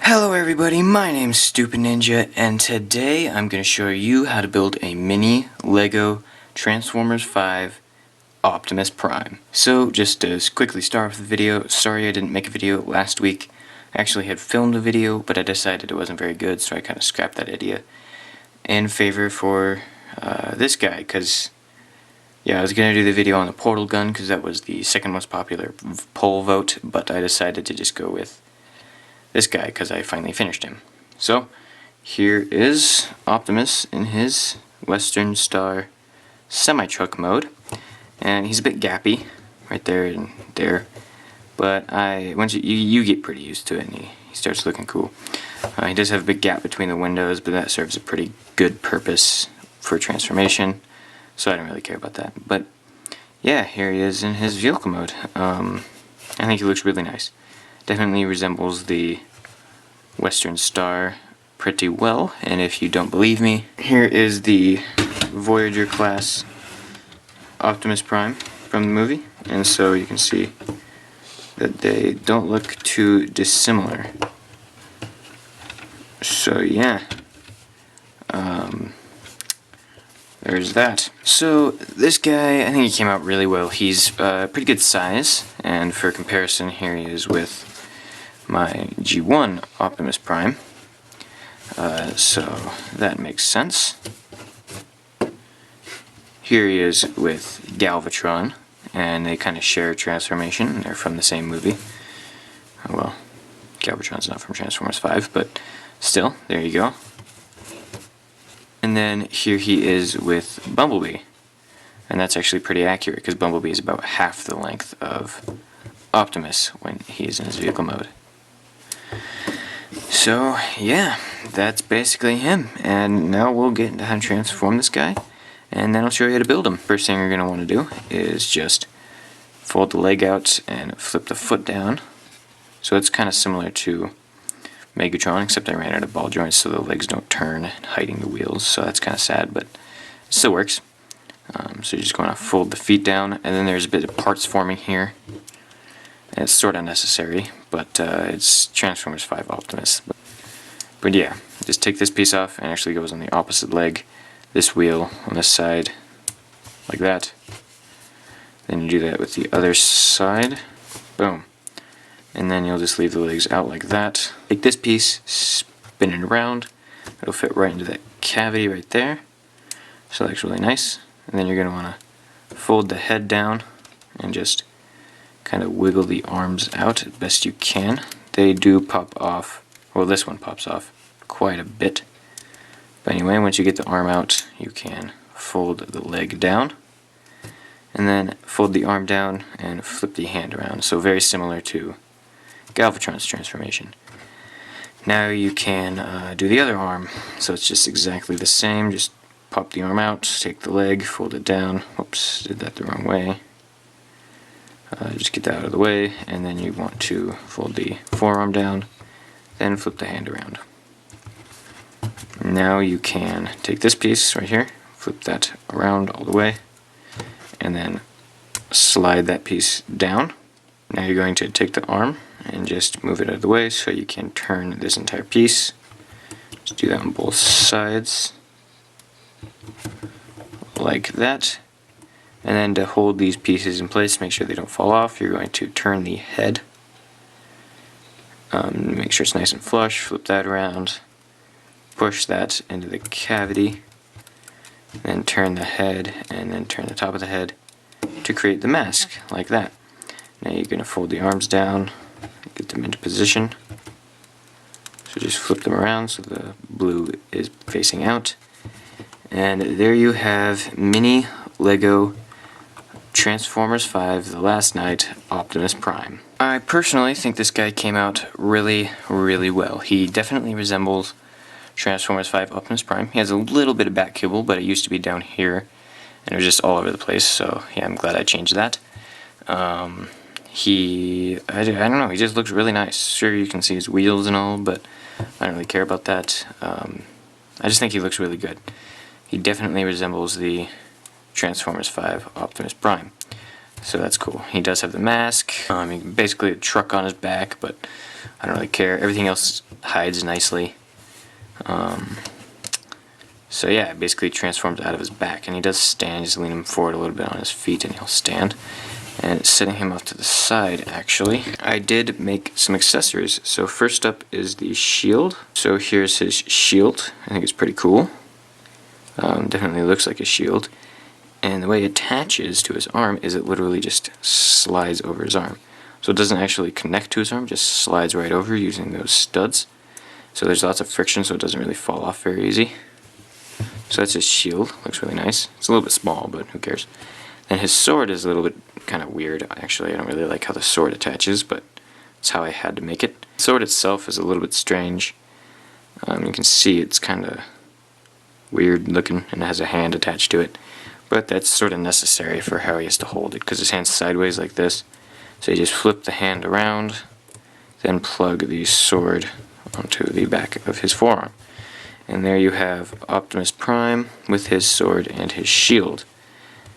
Hello everybody, my name's Stupid Ninja, and today I'm going to show you how to build a mini LEGO Transformers 5 Optimus Prime. So, just to quickly start with the video, sorry I didn't make a video last week. I actually had filmed a video, but I decided it wasn't very good, so I kind of scrapped that idea in favor for this guy, because I was going to do the video on the portal gun, because that was the second most popular poll vote, but I decided to just go with this guy because I finally finished him. So here is Optimus in his Western Star semi-truck mode, and he's a bit gappy right there and there, but once you get pretty used to it, and he starts looking cool. He does have a big gap between the windows, but that serves a pretty good purpose for transformation, so I don't really care about that. But yeah, here he is in his vehicle mode. I think he looks really nice. Definitely resembles the Western Star pretty well, and if you don't believe me, here is the Voyager class Optimus Prime from the movie, and so you can see that they don't look too dissimilar. So yeah, there's that. So this guy, I think he came out really well. He's pretty good size, and for comparison, here he is with my G1 Optimus Prime. So that makes sense. Here he is with Galvatron, and they kind of share transformation. They're from the same movie. Well, Galvatron's not from Transformers 5, but still, there you go. And then here he is with Bumblebee, and that's actually pretty accurate because Bumblebee is about half the length of Optimus when he's in his vehicle mode. So yeah, that's basically him, and now we'll get into how to transform this guy, and then I'll show you how to build him. First thing you're going to want to do is just fold the leg out and flip the foot down. So it's kind of similar to Megatron, except I ran out of ball joints so the legs don't turn, hiding the wheels, so that's kind of sad, but it still works. So you're just going to fold the feet down, and then there's a bit of parts forming here. It's sort of unnecessary, but it's Transformers 5 Optimus. But yeah, just take this piece off, and it actually goes on the opposite leg. This wheel on this side, like that. Then you do that with the other side. Boom. And then you'll just leave the legs out like that. Take this piece, spin it around. It'll fit right into that cavity right there. So that's really nice. And then you're going to want to fold the head down and just kind of wiggle the arms out as best you can. They do pop off, well, this one pops off quite a bit. But anyway, once you get the arm out, you can fold the leg down, and then fold the arm down and flip the hand around. So very similar to Galvatron's transformation. Now you can do the other arm. So it's just exactly the same. Just pop the arm out, take the leg, fold it down. Whoops, did that the wrong way. Just get that out of the way, and then you want to fold the forearm down, then flip the hand around. Now you can take this piece right here, flip that around all the way, and then slide that piece down. Now you're going to take the arm and just move it out of the way so you can turn this entire piece. Just do that on both sides, like that. And then to hold these pieces in place, make sure they don't fall off, you're going to turn the head. Make sure it's nice and flush, flip that around, push that into the cavity, then turn the head, and then turn the top of the head to create the mask, like that. Now you're going to fold the arms down, get them into position. So just flip them around so the blue is facing out. And there you have mini LEGO Transformers 5 The Last Night Optimus Prime. I personally think this guy came out really, really well. He definitely resembles Transformers 5 Optimus Prime. He has a little bit of back kibble, but it used to be down here, and it was just all over the place, so yeah, I'm glad I changed that. I don't know, he just looks really nice. Sure, you can see his wheels and all, but I don't really care about that. I just think he looks really good. He definitely resembles the Transformers 5 Optimus Prime. So that's cool. He does have the mask, basically a truck on his back, but I don't really care. Everything else hides nicely. So yeah, it basically transforms out of his back, and he does stand. Just lean him forward a little bit on his feet, and he'll stand. And setting him off to the side, actually, I did make some accessories. So first up is the shield. So here's his shield. I think it's pretty cool. Definitely looks like a shield. And the way it attaches to his arm is it literally just slides over his arm. So it doesn't actually connect to his arm, just slides right over using those studs. So there's lots of friction, so it doesn't really fall off very easy. So that's his shield. Looks really nice. It's a little bit small, but who cares. And his sword is a little bit kind of weird. Actually, I don't really like how the sword attaches, but that's how I had to make it. The sword itself is a little bit strange. You can see it's kind of weird looking, and it has a hand attached to it. But that's sort of necessary for how he has to hold it, because his hand's sideways like this. So you just flip the hand around, then plug the sword onto the back of his forearm. And there you have Optimus Prime with his sword and his shield.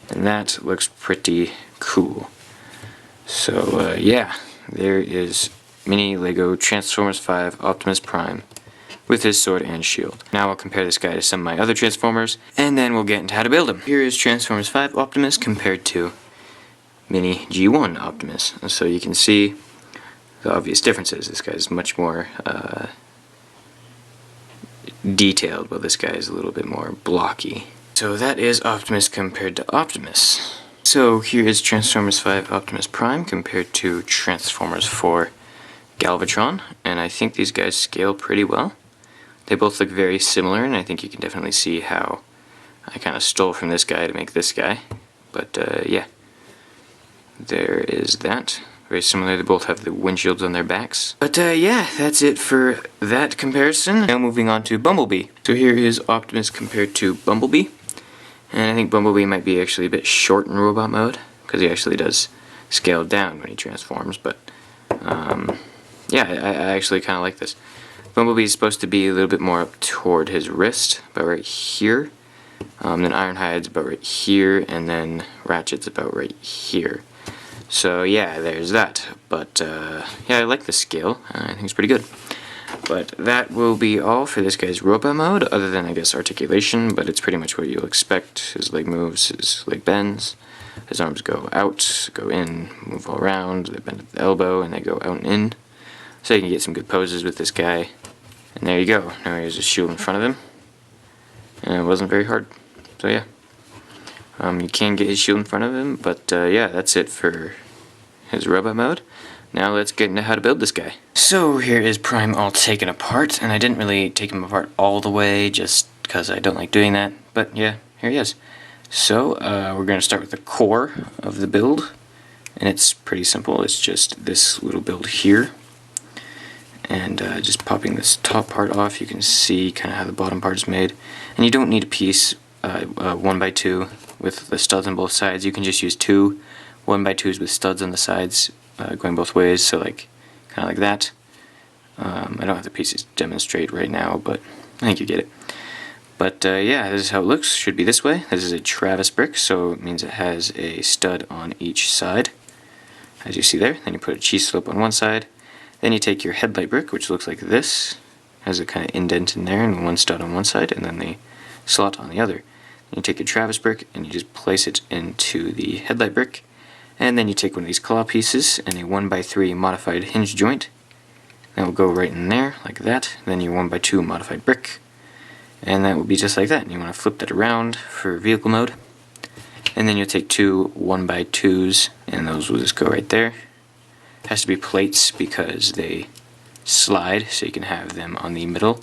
And that looks pretty cool. So yeah, there is Mini Lego Transformers 5 Optimus Prime with his sword and shield. Now I'll compare this guy to some of my other Transformers, and then we'll get into how to build him. Here is Transformers 5 Optimus compared to Mini G1 Optimus. So you can see the obvious differences. This guy is much more detailed, while this guy is a little bit more blocky. So that is Optimus compared to Optimus. So here is Transformers 5 Optimus Prime compared to Transformers 4 Galvatron, and I think these guys scale pretty well. They both look very similar, and I think you can definitely see how I kind of stole from this guy to make this guy. But yeah, there is that. Very similar. They both have the windshields on their backs. But yeah, that's it for that comparison. Now moving on to Bumblebee. So here is Optimus compared to Bumblebee. And I think Bumblebee might be actually a bit short in robot mode, because he actually does scale down when he transforms. But yeah, I actually kind of like this. Bumblebee is supposed to be a little bit more up toward his wrist, about right here. Then Ironhide's about right here, and then Ratchet's about right here. So yeah, there's that. But yeah, I like the scale. I think it's pretty good. But that will be all for this guy's robot mode, other than I guess articulation, but it's pretty much what you'll expect. His leg moves, his leg bends, his arms go out, go in, move all around, they bend at the elbow, and they go out and in. So you can get some good poses with this guy. And there you go. Now here's a shield in front of him. And it wasn't very hard. So yeah. You can get his shield in front of him, but yeah, that's it for his robot mode. Now let's get into how to build this guy. So here is Prime all taken apart, and I didn't really take him apart all the way just because I don't like doing that, but yeah, here he is. So we're going to start with the core of the build, and it's pretty simple. It's just this little build here, and just popping this top part off, you can see kind of how the bottom part is made. And you don't need a piece 1x2 with the studs on both sides. You can just use two 1x2s with studs on the sides going both ways, so like kind of like that. I don't have the pieces to demonstrate right now, but I think you get it. But yeah, this is how it looks. Should be this way. This is a Travis brick, so it means it has a stud on each side, as you see there. Then you put a cheese slope on one side. Then you take your headlight brick, which looks like this. Has a kind of indent in there and one stud on one side, and then the slot on the other. Then you take your Travis brick and you just place it into the headlight brick. And then you take one of these claw pieces and a 1x3 modified hinge joint. That will go right in there, like that. Then your 1x2 modified brick. And that will be just like that. And you want to flip that around for vehicle mode. And then you'll take two 1x2s, and those will just go right there. It has to be plates because they slide, so you can have them on the middle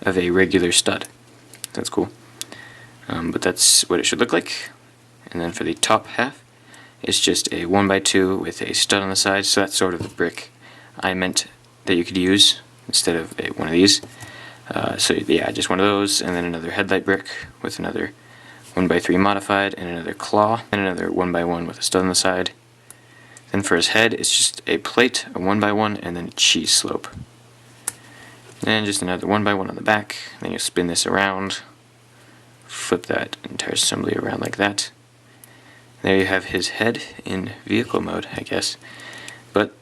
of a regular stud. That's cool. But that's what it should look like. And then for the top half, it's just a 1x2 with a stud on the side, so that's sort of the brick I meant that you could use instead of one of these. So yeah, just one of those, and then another headlight brick with another 1x3 modified, and another claw, and another 1x1 with a stud on the side. Then for his head, it's just a plate, a 1x1, and then a cheese slope. Then just another 1x1 on the back. Then you spin this around, flip that entire assembly around like that. There you have his head in vehicle mode, I guess. But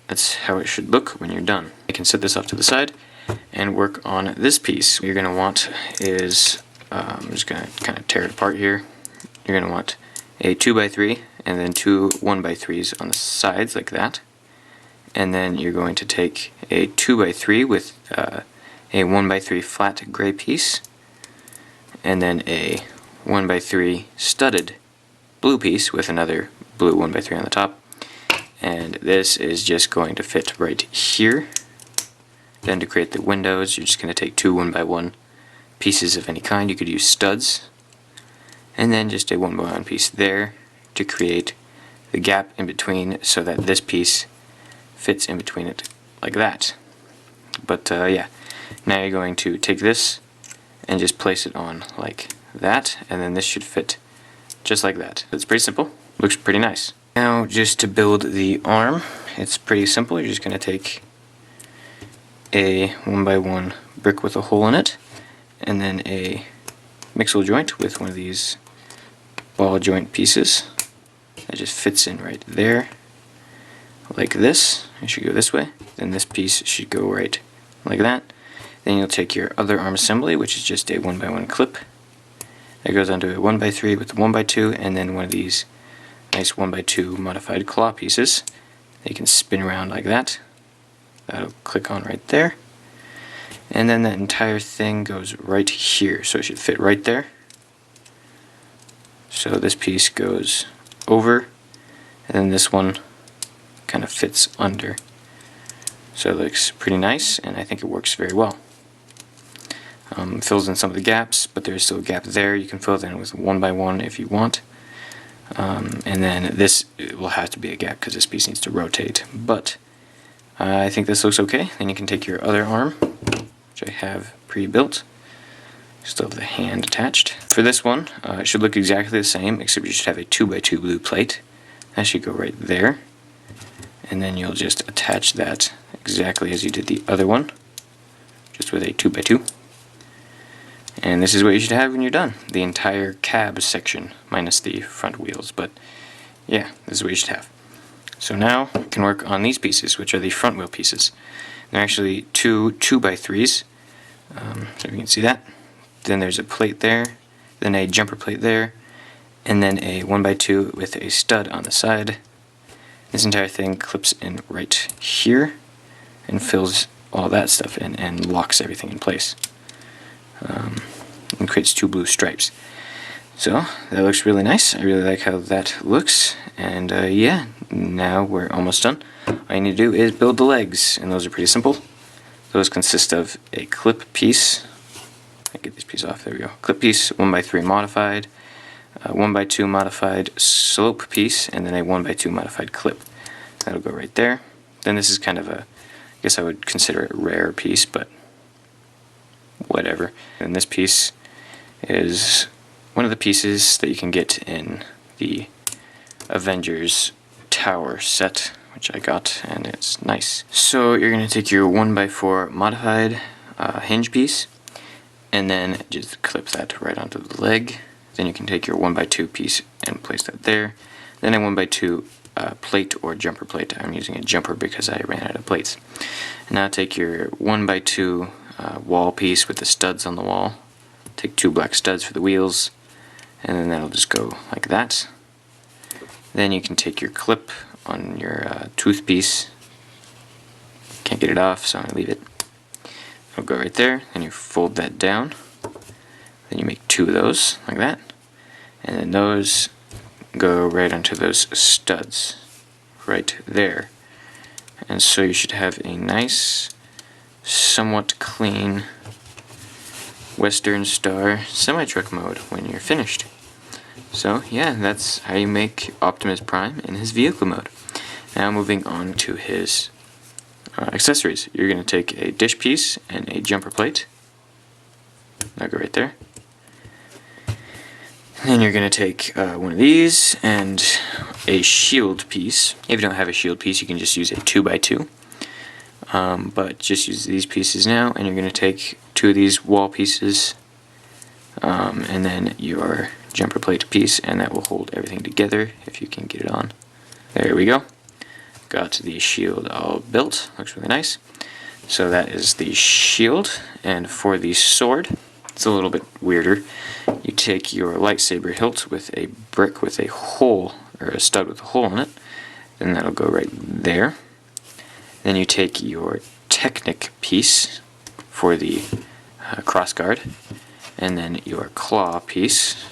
that's how it should look when you're done. You can set this off to the side and work on this piece. What you're going to want is, I'm just going to kind of tear it apart here. You're going to want a 2x3 and then two 1x3s on the sides like that. And then you're going to take a 2x3 with a 1x3 flat gray piece, and then a 1x3 studded blue piece with another blue 1x3 on the top. And this is just going to fit right here. Then to create the windows, you're just going to take two 1x1 pieces of any kind. You could use studs. And then just a 1x1 piece there to create the gap in between so that this piece fits in between it like that. But yeah, now you're going to take this and just place it on like that, and then this should fit just like that. It's pretty simple, looks pretty nice. Now just to build the arm, it's pretty simple. You're just going to take a 1x1 brick with a hole in it, and then a mixel joint with one of these ball joint pieces that just fits in right there like this. It should go this way, then this piece should go right like that. Then you'll take your other arm assembly, which is just a 1x1 clip that goes onto a 1x3 with a 1x2, and then one of these nice 1x2 modified claw pieces that you can spin around like that. That'll click on right there, and then that entire thing goes right here, so it should fit right there. So this piece goes over, and then this one kind of fits under. So it looks pretty nice, and I think it works very well. Fills in some of the gaps, but there's still a gap there. You can fill it in with 1x1 if you want. And then this will have to be a gap because this piece needs to rotate. But I think this looks okay. Then you can take your other arm, which I have pre-built. Still have the hand attached. For this one, it should look exactly the same, except you should have a 2x2 blue plate. That should go right there. And then you'll just attach that exactly as you did the other one, just with a 2x2. And this is what you should have when you're done. The entire cab section, minus the front wheels. But yeah, this is what you should have. So now you can work on these pieces, which are the front wheel pieces. They're actually two 2x3s, so you can see that. Then there's a plate there, then a jumper plate there, and then a 1x2 with a stud on the side. This entire thing clips in right here and fills all that stuff in and locks everything in place. And creates two blue stripes. So that looks really nice. I really like how that looks. And yeah, now we're almost done. All you need to do is build the legs, and those are pretty simple. Those consist of a clip piece. I get this piece off. There we go. Clip piece, 1x3 modified, 1x2 modified slope piece, and then a 1x2 modified clip. That'll go right there. Then this is kind of a, I guess I would consider it a rare piece, but whatever. And this piece is one of the pieces that you can get in the Avengers Tower set, which I got, and it's nice. So you're going to take your 1x4 modified hinge piece, and then just clip that right onto the leg. Then you can take your 1x2 piece and place that there. Then a 1x2 plate or jumper plate. I'm using a jumper because I ran out of plates. And now take your 1x2 wall piece with the studs on the wall. Take two black studs for the wheels, and then that'll just go like that. Then you can take your clip on your tooth piece. Can't get it off, so I'm going to leave it. It'll go right there, and you fold that down. Then you make two of those, like that. And then those go right onto those studs, right there. And so you should have a nice, somewhat clean Western Star semi-truck mode when you're finished. So yeah, that's how you make Optimus Prime in his vehicle mode. Now moving on to his accessories. You're going to take a dish piece and a jumper plate. That'll go right there. Then you're going to take one of these and a shield piece. If you don't have a shield piece, you can just use a 2x2. But just use these pieces now, and you're going to take two of these wall pieces, and then your jumper plate piece, and that will hold everything together if you can get it on. There we go. got the shield all built. Looks really nice. So that is the shield, and for the sword, it's a little bit weirder. You take your lightsaber hilt with a brick with a hole, or a stud with a hole in it, then that'll go right there. Then you take your Technic piece for the crossguard, and then your claw piece,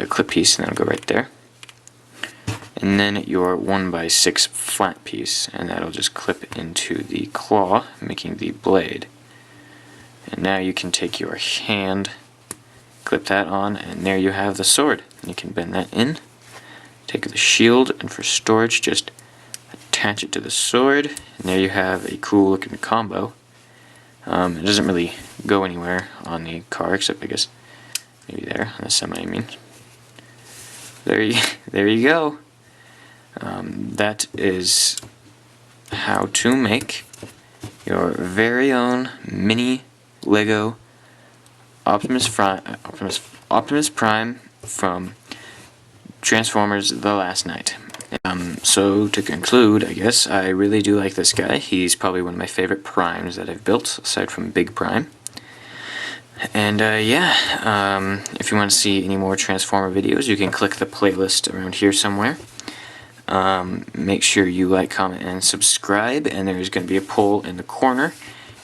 clip piece, and that'll go right there. And then your 1x6 flat piece, and that'll just clip into the claw, making the blade. And now you can take your hand, clip that on, and there you have the sword. And you can bend that in, take the shield, and for storage just attach it to the sword, and there you have a cool looking combo. It doesn't really go anywhere on the car, except I guess maybe there, on the semi, I mean. There you go. That is how to make your very own mini Lego Optimus Prime from Transformers The Last Night. So to conclude, I guess, I really do like this guy. He's probably one of my favorite primes that I've built, aside from Big Prime. And yeah, if you want to see any more Transformer videos, you can click the playlist around here somewhere. Make sure you like, comment, and subscribe, and there's going to be a poll in the corner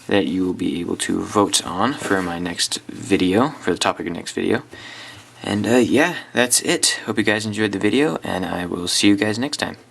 that you will be able to vote on for my next video, for the topic of the next video. And yeah, that's it. Hope you guys enjoyed the video, and I will see you guys next time.